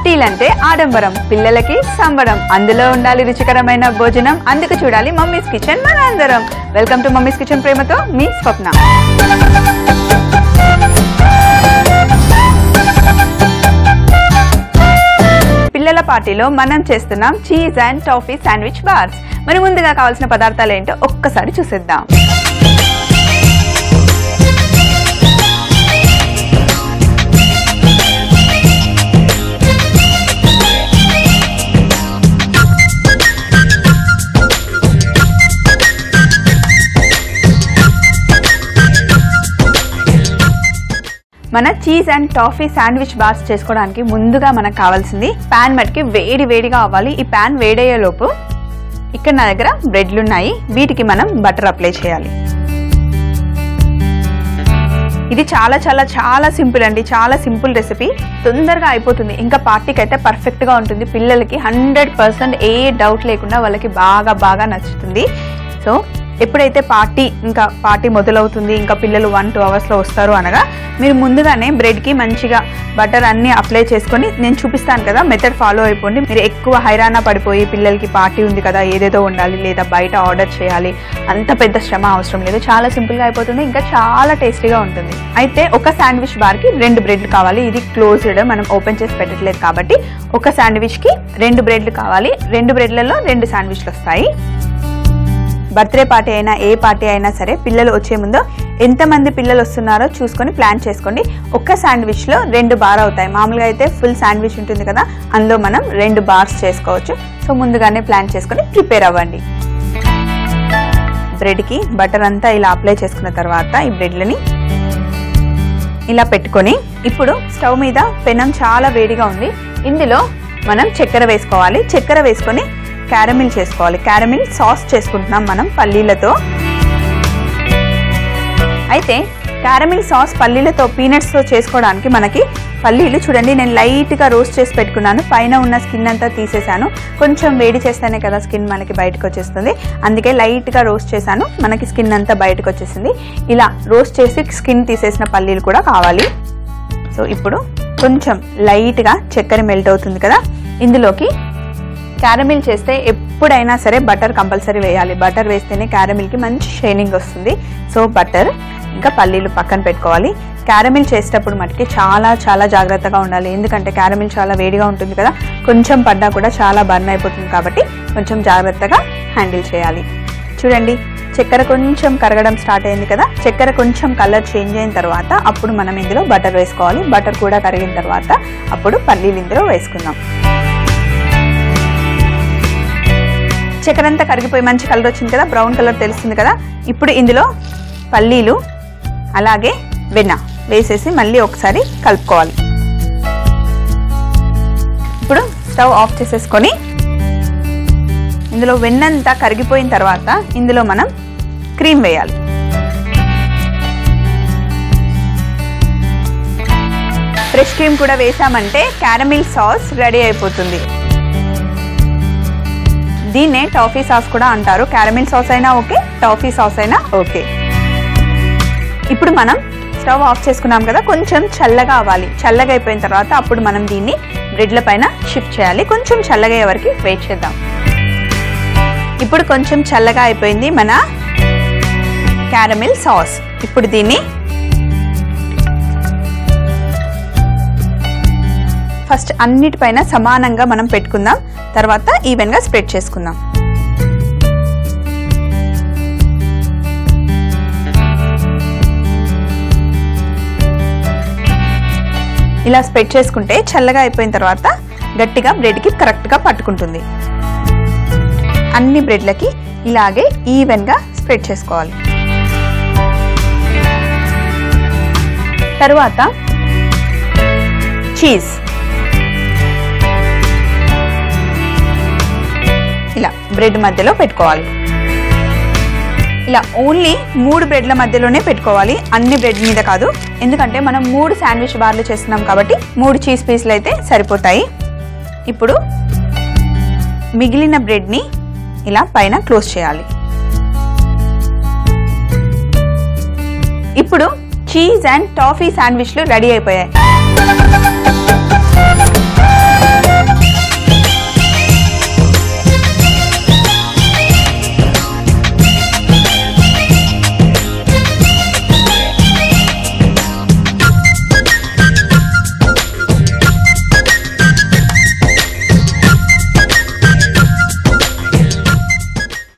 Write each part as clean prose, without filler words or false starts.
పార్టీలంటే ఆడంబరం, పిల్లలకి సంబరం, అందులో ఉండాలి రుచికరమైన భోజనం. అందుకు చూడాలి మమ్మీస్ కిచెన్ మన అందరం. వెల్కమ్ టు మమ్మీస్ కిచెన్, ప్రేమతో మీ స్వప్న. పిల్లల పార్టీలో మనం చేస్తున్నాం cheese and toffee sandwich bars. మరి ముందుగా కావాల్సిన పదార్థాలు ఏంటో ఒక్కసారి చూసేద్దాం. మన cheese and toffee sandwich bars చేసుకోవడానికి ముందుగా మనకు కావాల్సింది పాన్ మట్టికి వేడిగా అవ్వాలి. ఈ పాన్ వేడయ్యేలోపు ఇక్కడ నా దగ్గర బ్రెడ్లు ఉన్నాయి, వీటికి మనం బటర్ అప్లై చేయాలి. ఇది చాలా చాలా చాలా సింపుల్ అండి, చాలా సింపుల్ రెసిపీ, తొందరగా అయిపోతుంది. ఇంకా పార్టీకి అయితే పర్ఫెక్ట్గా ఉంటుంది. పిల్లలకి 100% ఏ డౌట్ లేకుండా వాళ్ళకి బాగా నచ్చుతుంది. సో ఎప్పుడైతే పార్టీ మొదలవుతుంది, ఇంకా పిల్లలు 1-2 అవర్స్లో వస్తారు అనగా మీరు ముందుగానే బ్రెడ్కి మంచిగా బటర్ అన్నీ అప్లై చేసుకొని, నేను చూపిస్తాను కదా మెథడ్ ఫాలో అయిపోండి. మీరు ఎక్కువ హైరాణ పడిపోయి పిల్లలకి పార్టీ ఉంది కదా ఏదేదో ఉండాలి లేదా బయట ఆర్డర్ చేయాలి, అంత పెద్ద శ్రమ అవసరం లేదు. చాలా సింపుల్గా అయిపోతుంది, ఇంకా చాలా టేస్టీగా ఉంటుంది. అయితే ఒక శాండ్విచ్ బార్కి 2 బ్రెడ్లు కావాలి. ఇది క్లోజ్డ్, మనం ఓపెన్ చేసి పెట్టట్లేదు కాబట్టి ఒక శాండ్విచ్కి 2 బ్రెడ్లు కావాలి. 2 బ్రెడ్లలో 2 శాండ్విచ్లు వస్తాయి. బర్త్డే పార్టీ అయినా ఏ పార్టీ అయినా సరే పిల్లలు వచ్చే ముందు ఎంతమంది పిల్లలు వస్తున్నారో చూసుకొని ప్లాన్ చేసుకోండి. ఒక్క శాండ్విచ్లో 2 బార్ అవుతాయి. మామూలుగా అయితే ఫుల్ శాండ్విచ్ ఉంటుంది కదా, అందులో మనం 2 బార్స్ చేసుకోవచ్చు. సో ముందుగానే ప్లాన్ చేసుకొని ప్రిపేర్ అవ్వండి. బ్రెడ్కి బటర్ అంతా ఇలా అప్లై చేసుకున్న తర్వాత ఈ బ్రెడ్లని ఇలా పెట్టుకొని, ఇప్పుడు స్టవ్ మీద పెనం చాలా వేడిగా ఉంది, ఇందులో మనం చక్కెర వేసుకోవాలి. చక్కెర వేసుకొని క్యారమిల్ చేసుకోవాలి. క్యారమిల్ సాస్ చేసుకుంటున్నాం మనం పల్లీలతో. అయితే క్యారమిల్ సాస్ పల్లీలతో పీనట్స్తో చేసుకోవడానికి మనకి పల్లీలు చూడండి, నేను లైట్గా రోస్ట్ చేసి పెట్టుకున్నాను. పైన ఉన్న స్కిన్ అంతా తీసేసాను. కొంచెం వేడి చేస్తేనే కదా స్కిన్ మనకి బయటకు వచ్చేస్తుంది, అందుకే లైట్గా రోస్ట్ చేశాను. మనకి స్కిన్ అంతా బయటకు వచ్చేసింది. ఇలా రోస్ట్ చేసి స్కిన్ తీసేసిన పల్లీలు కూడా కావాలి. సో ఇప్పుడు కొంచెం లైట్గా చక్కెర మెల్ట్ అవుతుంది కదా, ఇందులోకి క్యారమిల్ చేస్తే ఎప్పుడైనా సరే బటర్ కంపల్సరీ వేయాలి. బటర్ వేస్తేనే క్యారమిల్కి మంచి షైనింగ్ వస్తుంది. సో బటర్ ఇంకా పల్లీలు పక్కన పెట్టుకోవాలి. క్యారమిల్ చేసేటప్పుడు మటుకి చాలా చాలా జాగ్రత్తగా ఉండాలి, ఎందుకంటే క్యారమిల్ చాలా వేడిగా ఉంటుంది కదా, కొంచెం పడ్డా కూడా చాలా బర్న్ అయిపోతుంది కాబట్టి కొంచెం జాగ్రత్తగా హ్యాండిల్ చేయాలి. చూడండి, చక్కెర కొంచెం కరగడం స్టార్ట్ అయింది కదా, చక్కెర కొంచెం కలర్ చేంజ్ అయిన తర్వాత అప్పుడు మనం ఇందులో బటర్ వేసుకోవాలి. బటర్ కూడా కరిగిన తర్వాత అప్పుడు పల్లీలు ఇందులో వేసుకుందాం. చక్కెర అంతా కరిగిపోయి మంచి కలర్ వచ్చింది కదా, బ్రౌన్ కలర్ తెలుస్తుంది కదా. ఇప్పుడు ఇందులో పల్లీలు అలాగే వెన్న వేసేసి మళ్ళీ ఒకసారి కలుపుకోవాలి. ఇప్పుడు స్టవ్ ఆఫ్ చేసేసుకొని ఇందులో వెన్నంతా కరిగిపోయిన తర్వాత ఇందులో మనం క్రీమ్ వేయాలి. ఫ్రెష్ క్రీమ్ కూడా వేసామంటే క్యారమిల్ సాస్ రెడీ అయిపోతుంది. దీన్నే టాఫీ సాస్ కూడా అంటారు. క్యారమిల్ సాస్ అయినా ఓకే, టాఫీ సాస్ అయినా ఓకే. ఇప్పుడు మనం స్టవ్ ఆఫ్ చేసుకున్నాం కదా, కొంచెం చల్లగా అవ్వాలి. చల్లగా అయిపోయిన తర్వాత అప్పుడు మనం దీన్ని బ్రెడ్ల పైన షిఫ్ట్ చేయాలి. కొంచెం చల్లగా అయ్యే వరకు వెయిట్ చేద్దాం. ఇప్పుడు కొంచెం చల్లగా అయిపోయింది మన క్యారమిల్ సాస్. ఇప్పుడు దీన్ని ఫస్ట్ అన్నిటిపైన సమానంగా మనం పెట్టుకుందాం, తర్వాత ఈవెన్గా స్ప్రెడ్ చేసుకుందాం. ఇలా స్ప్రెడ్ చేసుకుంటే చల్లగా అయిపోయిన తర్వాత గట్టిగా బ్రెడ్కి కరెక్ట్గా పట్టుకుంటుంది. అన్ని బ్రెడ్లకి ఇలాగే ఈవెన్గా స్ప్రెడ్ చేసుకోవాలి. తరువాత చీజ్ ఇలా బ్రెడ్ మధ్యలో పెట్టుకోవాలి. ఇలా ఓన్లీ 3 బ్రెడ్ల మధ్యలోనే పెట్టుకోవాలి, అన్ని బ్రెడ్ మీద కాదు. ఎందుకంటే మనం 3 శాండ్విచ్ బార్లు చేస్తున్నాం కాబట్టి 3 చీజ్ పీసులు అయితే సరిపోతాయి. ఇప్పుడు మిగిలిన బ్రెడ్ని ఇలా పైన క్లోజ్ చేయాలి. ఇప్పుడు చీజ్ అండ్ టాఫీ శాండ్విచ్లు రెడీ అయిపోయాయి.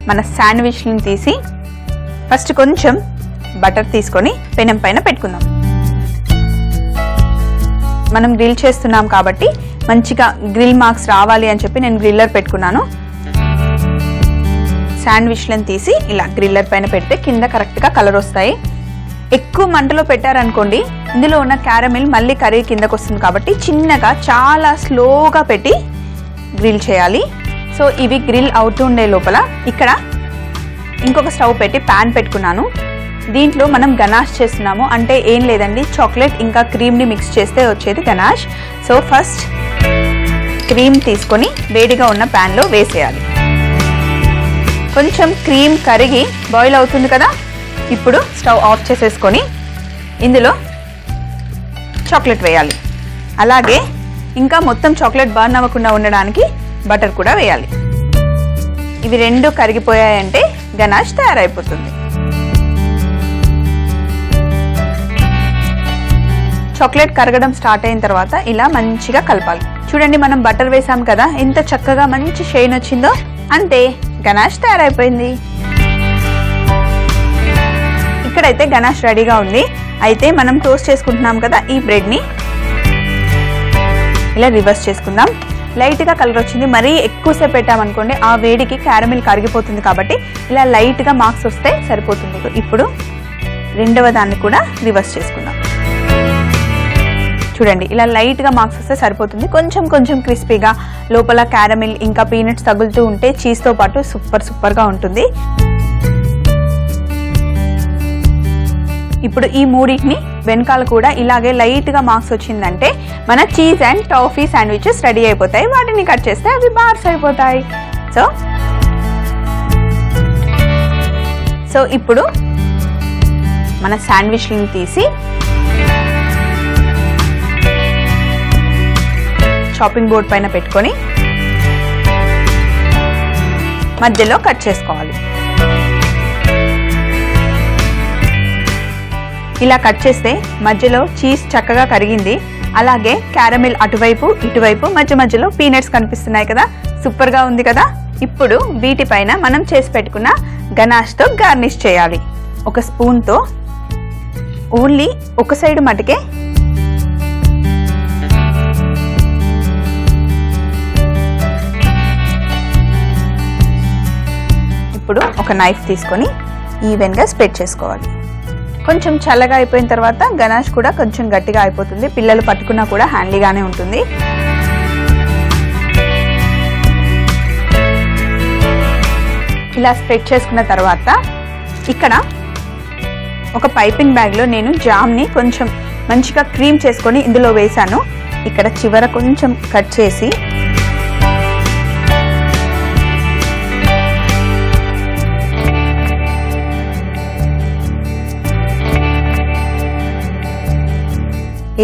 మన శాండ్విచ్లను తీసి ఫస్ట్ కొంచెం బటర్ తీసుకొని పెనం పైన పెట్టుకుందాం. మనం గ్రిల్ చేస్తున్నాం కాబట్టి మంచిగా గ్రిల్ మార్క్స్ రావాలి అని చెప్పి నేను గ్రిల్లర్ పెట్టుకున్నాను. శాండ్విచ్లను తీసి ఇలా గ్రిల్లర్ పైన పెడితే కింద కరెక్ట్గా కలర్ వస్తాయి. ఎక్కువ మంటలో పెట్టారనుకోండి ఇందులో ఉన్న క్యారమిల్ మళ్ళీ కర్రీ కిందకు వస్తుంది కాబట్టి చిన్నగా చాలా స్లోగా పెట్టి గ్రిల్ చేయాలి. సో ఇవి గ్రిల్ అవుతుండే లోపల ఇక్కడ ఇంకొక స్టవ్ పెట్టి ప్యాన్ పెట్టుకున్నాను. దీంట్లో మనం గనాష్ చేస్తున్నాము. అంటే ఏం లేదండి, చాక్లెట్ ఇంకా క్రీమ్ని మిక్స్ చేస్తే వచ్చేది గనాష్. సో ఫస్ట్ క్రీమ్ తీసుకొని వేడిగా ఉన్న ప్యాన్లో వేసేయాలి. కొంచెం క్రీమ్ కరిగి బాయిల్ అవుతుంది కదా, ఇప్పుడు స్టవ్ ఆఫ్ చేసేసుకొని ఇందులో చాక్లెట్ వేయాలి. అలాగే ఇంకా మొత్తం చాక్లెట్ బర్న్ అవ్వకుండా ఉండడానికి బటర్ కూడా వేయాలి. ఇవి రెండు కరిగిపోయాయంటే గనాష్ తయారైపోతుంది. చాక్లెట్ కరగడం స్టార్ట్ అయిన తర్వాత ఇలా మంచిగా కలపాలి. చూడండి, మనం బటర్ వేసాం కదా, ఎంత చక్కగా మంచి షైన్ వచ్చిందో. అంతే, గనాష్ తయారైపోయింది. ఇక్కడైతే గనాష్ రెడీగా ఉంది. అయితే మనం టోస్ట్ చేసుకుంటున్నాం కదా, ఈ బ్రెడ్ని ఇలా రివర్స్ చేసుకుందాం. లైట్గా కలర్ వచ్చింది. మరీ ఎక్కువసేపు పెట్టామనుకోండి ఆ వేడికి క్యారమిల్ కరిగిపోతుంది కాబట్టి ఇలా లైట్గా మార్క్స్ వస్తే సరిపోతుంది. ఇప్పుడు రెండవ దాన్ని కూడా రివర్స్ చేసుకుందాం. చూడండి, ఇలా లైట్గా మార్క్స్ వస్తే సరిపోతుంది. కొంచెం కొంచెం క్రిస్పీగా లోపల క్యారమిల్ ఇంకా పీనట్స్ తగులుతూ ఉంటే చీజ్తో పాటు సూపర్గా ఉంటుంది. ఇప్పుడు ఈ మూడింటిని వెనకాల కూడా ఇలాగే లైట్గా మార్క్స్ వచ్చిందంటే మన cheese and toffee sandwiches ready అయిపోతాయి. వాటిని కట్ చేస్తే అవి బార్స్ అయిపోతాయి. సో ఇప్పుడు మన శాండ్విచ్లను తీసి చాపింగ్ బోర్డ్ పైన పెట్టుకొని మధ్యలో కట్ చేసుకోవాలి. ఇలా కట్ చేస్తే మధ్యలో చీజ్ చక్కగా కరిగింది. అలాగే క్యారమిల్ అటువైపు ఇటువైపు మధ్యలో పీనట్స్ కనిపిస్తున్నాయి కదా, సూపర్గా ఉంది కదా. ఇప్పుడు వీటిపైన మనం చేసి పెట్టుకున్న గనాష్తో గార్నిష్ చేయాలి. ఒక స్పూన్తో ఓన్లీ ఒక సైడ్ మటుకే ఇప్పుడు ఒక నైఫ్ తీసుకొని ఈవెన్గా స్ప్రెడ్ చేసుకోవాలి. కొంచెం చల్లగా అయిపోయిన తర్వాత గనాష్ కూడా కొంచెం గట్టిగా అయిపోతుంది. పిల్లలు పట్టుకున్నా కూడా హ్యాండీగానే ఉంటుంది. ఇలా స్ప్రెడ్ చేసుకున్న తర్వాత ఇక్కడ ఒక పైపింగ్ బ్యాగ్లో నేను జామ్ని కొంచెం మంచిగా క్రీమ్ చేసుకొని ఇందులో వేసాను. ఇక్కడ చివర కొంచెం కట్ చేసి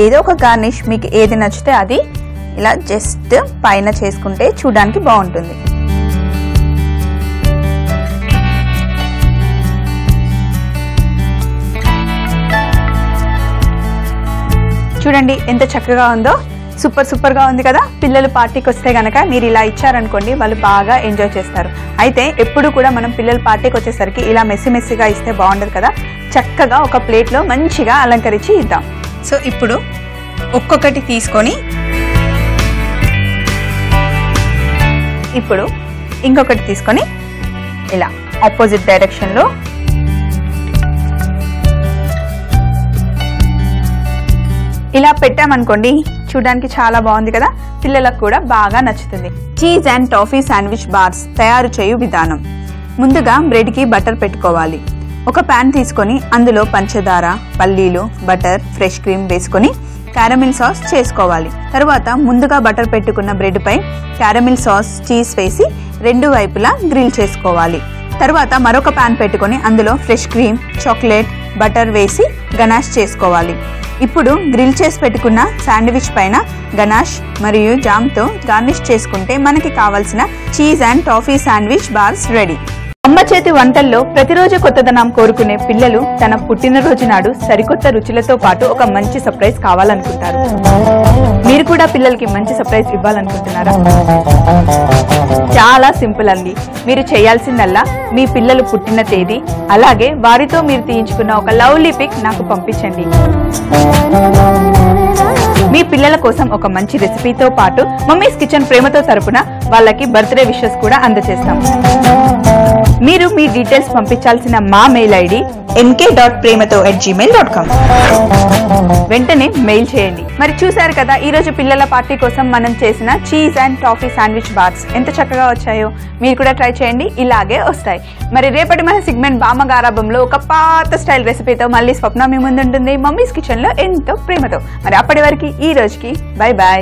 ఏదో ఒక గార్నిష్ మీకు ఏది నచ్చితే అది ఇలా జస్ట్ పైన చేసుకుంటే చూడడానికి బాగుంటుంది. చూడండి ఎంత చక్కగా ఉందో, సూపర్గా ఉంది కదా. పిల్లలు పార్టీకి వస్తే గనక మీరు ఇలా ఇచ్చారనుకోండి వాళ్ళు బాగా ఎంజాయ్ చేస్తారు. అయితే ఎప్పుడు కూడా మనం పిల్లలు పార్టీకి వచ్చేసరికి ఇలా మెస్సీగా ఇస్తే బాగుండదు కదా. చక్కగా ఒక ప్లేట్లో మంచిగా అలంకరించి ఇద్దాం. సో ఇప్పుడు ఒక్కొక్కటి తీసుకొని ఇప్పుడు ఇంకొకటి తీసుకొని ఇలా ఆపోజిట్ డైరెక్షన్లో ఇలా పెట్టామనుకోండి చూడడానికి చాలా బాగుంది కదా, పిల్లలకు కూడా బాగా నచ్చుతుంది. Cheese and toffee sandwich bars తయారు చేయు విధానం. ముందుగా బ్రెడ్కి బటర్ పెట్టుకోవాలి. ఒక ప్యాన్ తీసుకొని అందులో పంచదార, పల్లీలు, బటర్, ఫ్రెష్ క్రీమ్ వేసుకొని క్యారమిల్ సాస్ చేసుకోవాలి. తర్వాత ముందుగా బటర్ పెట్టుకున్న బ్రెడ్ పై క్యారమిల్ సాస్, చీజ్ వేసి రెండు వైపులా గ్రిల్ చేసుకోవాలి. తర్వాత మరొక ప్యాన్ పెట్టుకొని అందులో ఫ్రెష్ క్రీమ్, చాక్లెట్, బటర్ వేసి గనాష్ చేసుకోవాలి. ఇప్పుడు గ్రిల్ చేసి పెట్టుకున్న శాండ్విచ్ పైన గనాష్ మరియు జామ్తో గార్నిష్ చేసుకుంటే మనకి కావాల్సిన cheese and toffee sandwich bars ready. చేతి వంటల్లో ప్రతిరోజు కొత్తదనం కోరుకునే పిల్లలు తన పుట్టినరోజు నాడు సరికొత్త రుచులతో పాటు ఒక మంచి సర్ప్రైజ్ కావాలనుకుంటారు. మీరు కూడా పిల్లలకి మంచి సర్ప్రైజ్ ఇవ్వాలనుకుంటున్నారా? చాలా సింపుల్ అండి. మీరు చేయాల్సిందల్లా మీ పిల్లలు పుట్టిన తేదీ అలాగే వారితో మీరు తీయించుకున్న ఒక లవ్లీ పిక్ నాకు పంపించండి. మీ పిల్లల కోసం ఒక మంచి రెసిపీతో పాటు మమ్మీస్ కిచెన్ ప్రేమతో తరపున వాళ్ళకి బర్త్డే విషెస్ కూడా అందజేస్తాం. మీరు మీ డీటెయిల్స్ పంపించాల్సిన మా మెయిల్ ఐడి mk.premato@gmail.com. వెంటనే మెయిల్ చేయండి. మరి చూసారు కదా, ఈ రోజు పిల్లల పార్టీ కోసం మనం చేసిన cheese and toffee sandwich bars ఎంత చక్కగా వచ్చాయో. మీరు కూడా ట్రై చేయండి, ఇలాగే వస్తాయి. మరి రేపటి మన సెగ్మెంట్ బామ్మగారాభంలో ఒక పాత స్టైల్ రెసిపీతో మళ్ళీ స్వప్న మీ ముందుంటుంది మమ్మీస్ కిచెన్ లో ఎంతో ప్రేమతో. మరి అప్పటి వరకు ఈ రోజుకి బై బాయ్.